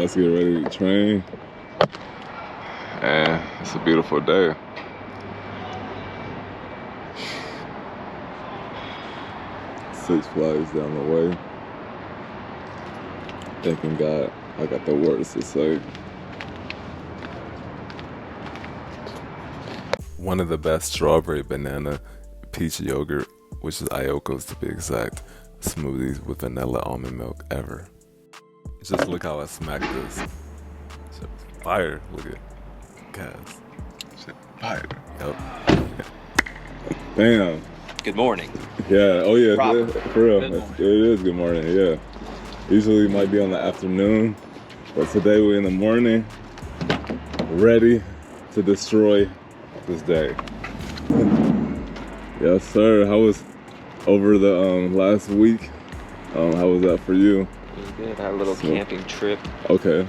Let's get ready to train. And it's a beautiful day. Six Flags down the way. Thanking God I got the words to say. One of the best strawberry banana peach yogurt, which is Ioko's to be exact, smoothies with vanilla almond milk ever. Just look how I smacked this. Shit, fire. Look at gas. Shit, fire. Yep. Damn. Good morning. Yeah. Oh yeah. Proper. For real. Good It is good morning. Yeah. Usually it might be on the afternoon, but today we're in the morning, ready to destroy this day. Yes, sir. How was over the last week? How was that for you? It was good. I had a little camping trip. Okay.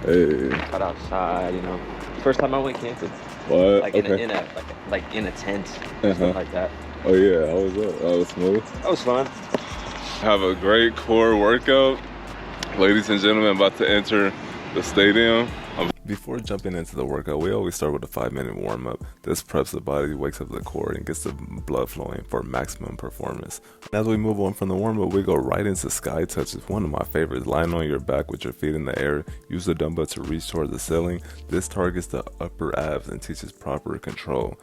Hey. Got outside, you know. First time I went camping. What? Like okay. in a tent, Uh-huh. stuff like that. Oh yeah. How was that? That was smooth. That was fun. Have a great core workout. Ladies and gentlemen, about to enter the stadium. Before jumping into the workout, we always start with a 5-minute warm-up. This preps the body, wakes up the core, and gets the blood flowing for maximum performance. As we move on from the warm-up, we go right into sky touches, one of my favorites. Lying on your back with your feet in the air, use the dumbbell to reach toward the ceiling. This targets the upper abs and teaches proper control.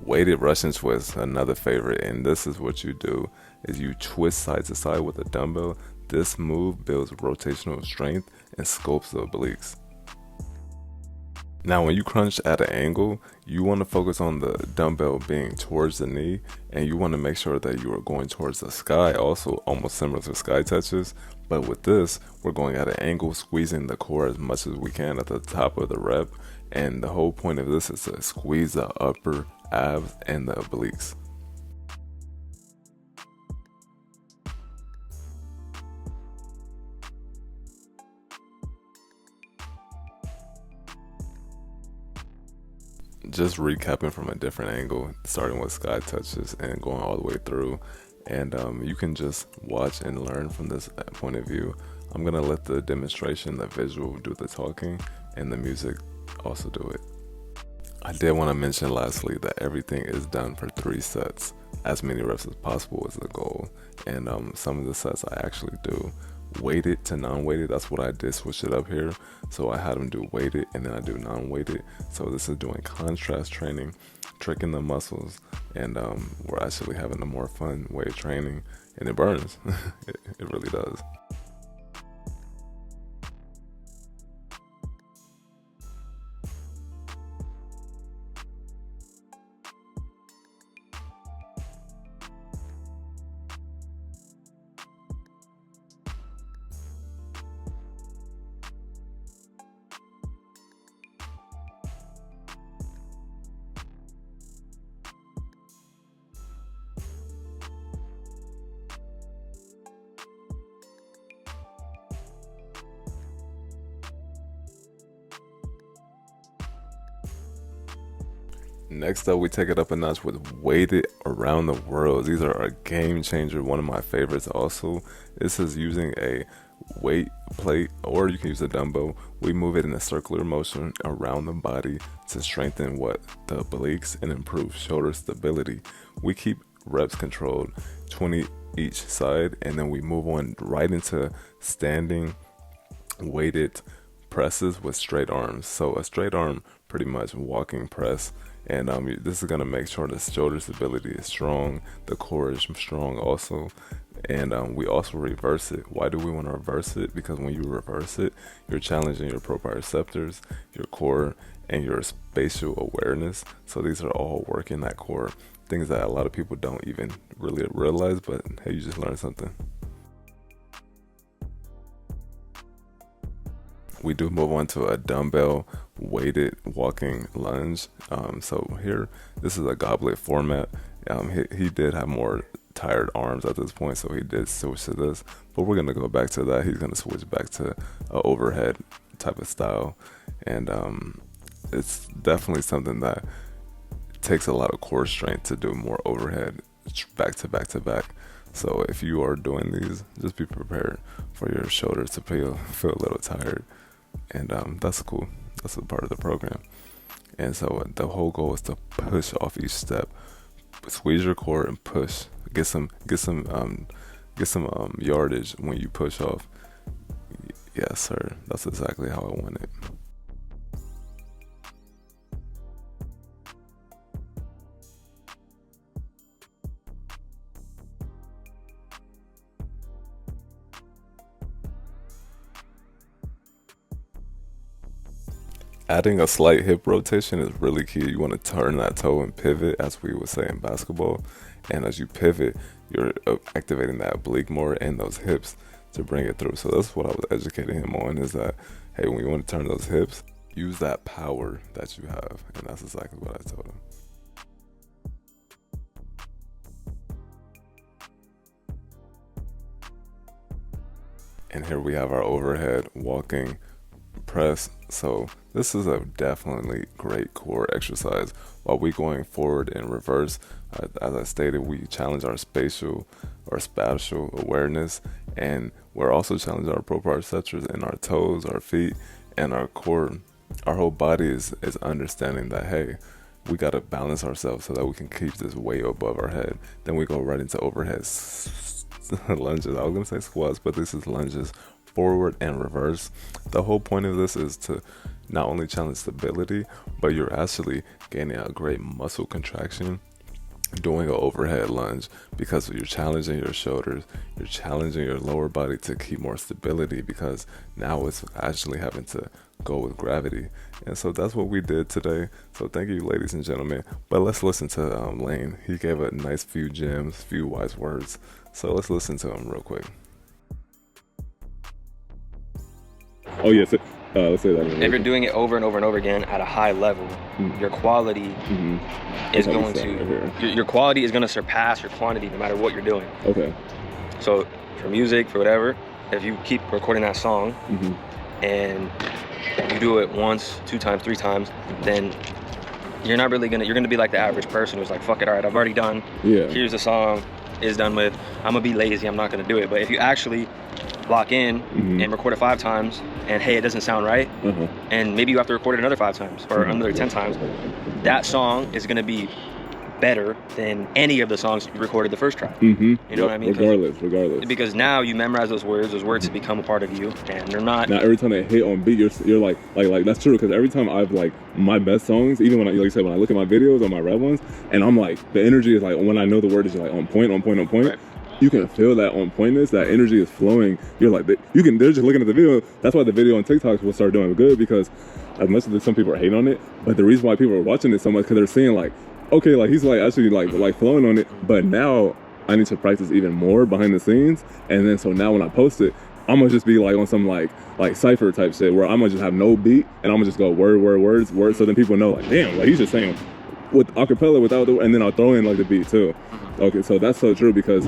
Weighted Russian twist, another favorite, and this is what you do, is you twist side to side with a dumbbell. This move builds rotational strength and sculpts the obliques. Now when you crunch at an angle, you want to focus on the dumbbell being towards the knee, and you want to make sure that you are going towards the sky, also almost similar to sky touches. But with this, we're going at an angle, squeezing the core as much as we can at the top of the rep, and the whole point of this is to squeeze the upper abs and the obliques. Just recapping from a different angle, starting with sky touches and going all the way through, and you can just watch and learn from this point of view. I'm gonna let the demonstration, the visual, do the talking, and the music also do it. I did want to mention lastly that everything is done for 3 sets. As many reps as possible is the goal, and some of the sets I actually do weighted to non-weighted. That's what I did, switch it up here. So I had them do weighted and then I do non-weighted. So this is doing contrast training, tricking the muscles, and we're actually having a more fun way of training, and it burns. It really does. Next up, we take it up a notch with weighted around the world. These are a game changer, one of my favorites also. This is using a weight plate, or you can use a dumbbell. We move it in a circular motion around the body to strengthen the obliques and improve shoulder stability. We keep reps controlled, 20 each side, and then we move on right into standing weighted presses with straight arms. So a straight arm, pretty much walking press. And this is going to make sure the shoulder stability is strong, the core is strong also, and we also reverse it. Why do we want to reverse it? Because when you reverse it, you're challenging your proprioceptors, your core, and your spatial awareness. So these are all working that core, things that a lot of people don't even really realize, but hey, you just learned something. We do move on to a dumbbell weighted walking lunge. So here, this is a goblet format. He did have more tired arms at this point, so he did switch to this. But we're gonna go back to that. He's gonna switch back to a overhead type of style, and it's definitely something that takes a lot of core strength to do more overhead back to back to back. So if you are doing these, just be prepared for your shoulders to feel a little tired, and that's cool. That's a part of the program. And so the whole goal is to push off each step, squeeze your core and push. Get some yardage when you push off. Yes, sir. That's exactly how I want it. Adding a slight hip rotation is really key. You want to turn that toe and pivot, as we would say in basketball. And as you pivot, you're activating that oblique more and those hips to bring it through. So that's what I was educating him on, is that, hey, when you want to turn those hips, use that power that you have. And that's exactly what I told him. And here we have our overhead walking press. So this is a definitely great core exercise. While we going forward in reverse, as I stated, we challenge our spatial awareness, and we're also challenging our proprioceptors in our toes, our feet, and our core. Our whole body is understanding that, hey, we got to balance ourselves so that we can keep this way above our head. Then we go right into overhead lunges. I was gonna say squats, but this is lunges, forward and reverse. The whole point of this is to not only challenge stability, but you're actually gaining a great muscle contraction doing an overhead lunge, because you're challenging your shoulders, you're challenging your lower body to keep more stability, because now it's actually having to go with gravity. And so that's what we did today. So thank you, ladies and gentlemen. But let's listen to Lane. He gave a nice few gems, few wise words. So let's listen to him real quick. Oh yes, let's say that. If you're doing it over and over and over again at a high level, your quality is going to your quality is going to surpass your quantity no matter what you're doing. Okay. So for music, for whatever, if you keep recording that song and you do it once, 2 times, 3 times, then you're not really you're gonna be like the average person who's like, fuck it, all right, I've already done. Yeah. Here's the song, is done with. I'm gonna be lazy, I'm not gonna do it. But if you actually lock in and record it 5 times, and hey, it doesn't sound right, and maybe you have to record it another 5 times or another 10 times, that song is gonna be better than any of the songs you recorded the first try. You know what I mean? Regardless. Because now you memorize those words have become a part of you, and they're not. Now every time they hit on beat, you're like that's true. Because every time I've like my best songs, even when I, like you said, when I look at my videos on my rap ones, and I'm like, the energy is like, when I know the word is like on point. Right. You can feel that on pointness, that energy is flowing. You're like, they're just looking at the video. That's why the video on TikTok will start doing good, because as much as some people are hating on it, but the reason why people are watching it so much, because they're seeing like, okay, like he's like actually like flowing on it, but now I need to practice even more behind the scenes. And then so now when I post it, I'm gonna just be like on some like cypher type shit where I'm gonna just have no beat and I'm gonna just go words, so then people know like, damn, like he's just saying with acapella without the, and then I'll throw in like the beat too. Okay, so that's so true, because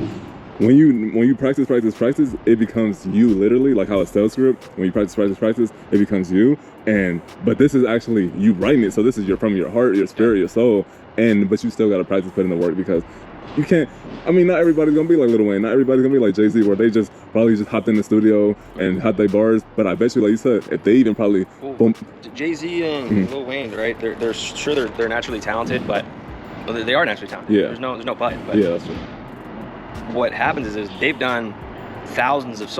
when you practice, it becomes you, literally, like how a sales script, when you practice, it becomes you. But this is actually you writing it, so this is from your heart, your spirit, your soul, but you still gotta practice putting in the work, because you can't, I mean, not everybody's gonna be like Lil Wayne, not everybody's gonna be like Jay-Z, where they just probably just hopped in the studio and had their bars. But I bet you, like you said, if they even probably Jay-Z and Lil Wayne, right? They're sure they're naturally talented, but they are naturally talented. Yeah. There's no but. Yeah, that's true. What happens is they've done thousands of songs